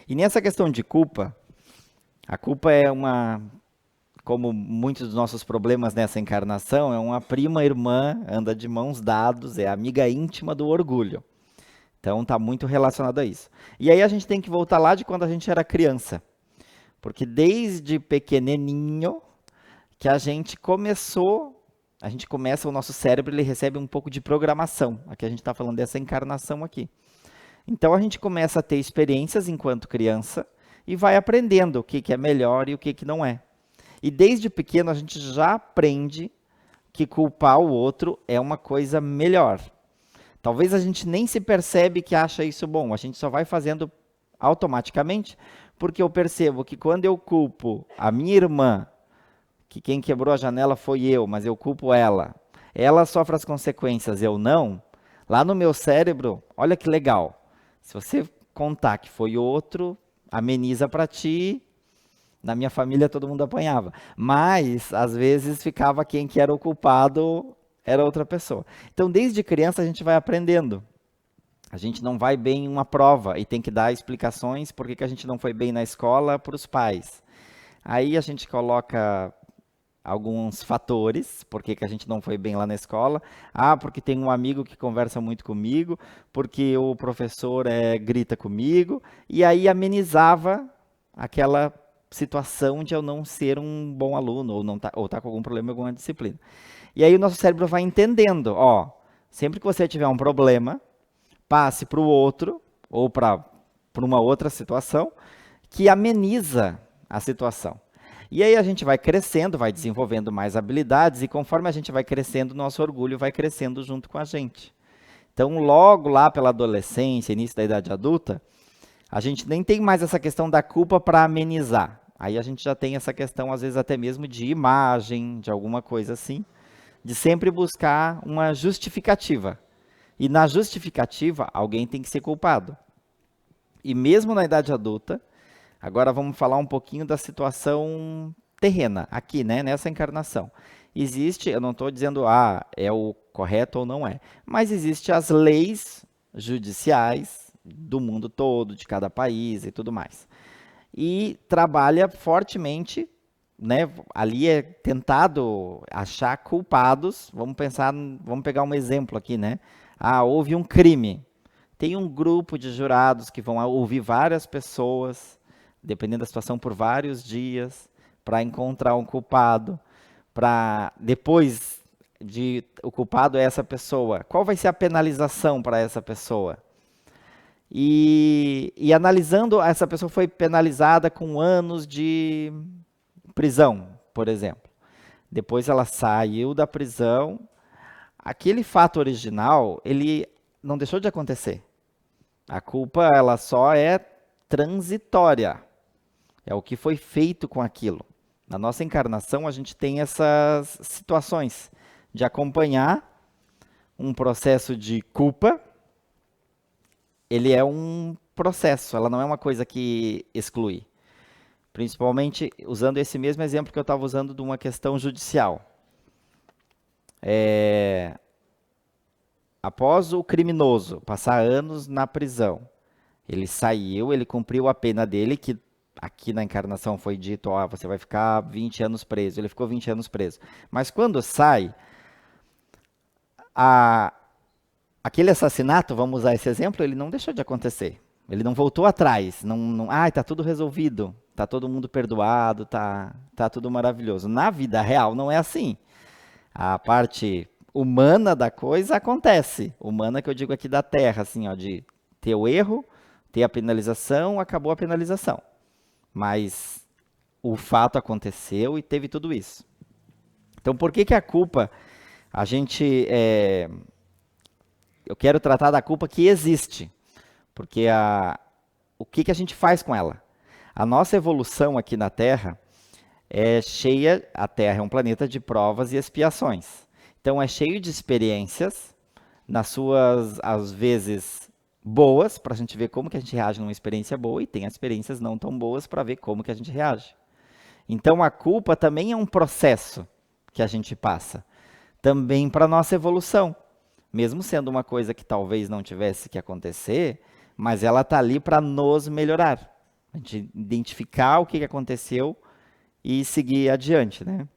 E nessa questão de culpa, a culpa é uma, como muitos dos nossos problemas nessa encarnação, é uma prima irmã, anda de mãos dados, é amiga íntima do orgulho. Então está muito relacionado a isso. E aí a gente tem que voltar lá de quando a gente era criança. Porque desde pequenininho que a gente começa, o nosso cérebro ele recebe um pouco de programação. Aqui a gente está falando dessa encarnação aqui. Então a gente começa a ter experiências enquanto criança e vai aprendendo o que, que é melhor e o que, que não é. E desde pequeno a gente já aprende que culpar o outro é uma coisa melhor. Talvez a gente nem se percebe que acha isso bom, a gente só vai fazendo automaticamente, porque eu percebo que quando eu culpo a minha irmã, que quem quebrou a janela foi eu, mas eu culpo ela, ela sofre as consequências, eu não, lá no meu cérebro, olha que legal, se você contar que foi outro, ameniza para ti. Na minha família todo mundo apanhava, mas às vezes ficava quem que era o culpado era outra pessoa. Então desde criança a gente vai aprendendo. A gente não vai bem em uma prova e tem que dar explicações por que a gente não foi bem na escola para os pais. Aí a gente coloca alguns fatores, por que a gente não foi bem lá na escola. Ah, porque tem um amigo que conversa muito comigo, porque o professor grita comigo, e aí amenizava aquela situação de eu não ser um bom aluno, ou não tá, ou tá com algum problema em alguma disciplina. E aí o nosso cérebro vai entendendo, ó, sempre que você tiver um problema, passe para o outro, ou para uma outra situação, que ameniza a situação. E aí a gente vai crescendo, vai desenvolvendo mais habilidades, e conforme a gente vai crescendo, nosso orgulho vai crescendo junto com a gente. Então, logo lá pela adolescência, início da idade adulta, a gente nem tem mais essa questão da culpa para amenizar. Aí a gente já tem essa questão, às vezes, até mesmo de imagem, de alguma coisa assim, de sempre buscar uma justificativa. E na justificativa, alguém tem que ser culpado. E mesmo na idade adulta, agora vamos falar um pouquinho da situação terrena, aqui, né, nessa encarnação. Existe, eu não estou dizendo, é o correto ou não é, mas existem as leis judiciais do mundo todo, de cada país e tudo mais. E trabalha fortemente, né, ali é tentado achar culpados, vamos pegar um exemplo aqui, né, houve um crime, tem um grupo de jurados que vão ouvir várias pessoas, dependendo da situação, por vários dias, para encontrar um culpado, para depois de o culpado é essa pessoa, qual vai ser a penalização para essa pessoa? E analisando, essa pessoa foi penalizada com anos de prisão, por exemplo. Depois ela saiu da prisão, aquele fato original, ele não deixou de acontecer. A culpa, ela só é transitória. É o que foi feito com aquilo. Na nossa encarnação, a gente tem essas situações de acompanhar um processo de culpa. Ele é um processo, ela não é uma coisa que exclui. Principalmente usando esse mesmo exemplo que eu estava usando de uma questão judicial. Após o criminoso passar anos na prisão, ele saiu, ele cumpriu a pena dele, que aqui na encarnação foi dito, você vai ficar 20 anos preso. Ele ficou 20 anos preso. Mas quando sai, aquele assassinato, vamos usar esse exemplo, ele não deixou de acontecer. Ele não voltou atrás. Está tudo resolvido. Está todo mundo perdoado, tá tudo maravilhoso. Na vida real não é assim. A parte humana da coisa acontece. Humana que eu digo aqui da Terra, assim, de ter o erro, ter a penalização, acabou a penalização. Mas o fato aconteceu e teve tudo isso. Então, por que a culpa, eu quero tratar da culpa que existe. Porque o que a gente faz com ela? A nossa evolução aqui na Terra é cheia, a Terra é um planeta de provas e expiações. Então, é cheio de experiências, nas suas, às vezes, boas, para a gente ver como que a gente reage numa experiência boa, e tem experiências não tão boas para ver como que a gente reage. Então, a culpa também é um processo que a gente passa, também para a nossa evolução. Mesmo sendo uma coisa que talvez não tivesse que acontecer, mas ela está ali para nos melhorar. A gente identificar o que que aconteceu e seguir adiante, né?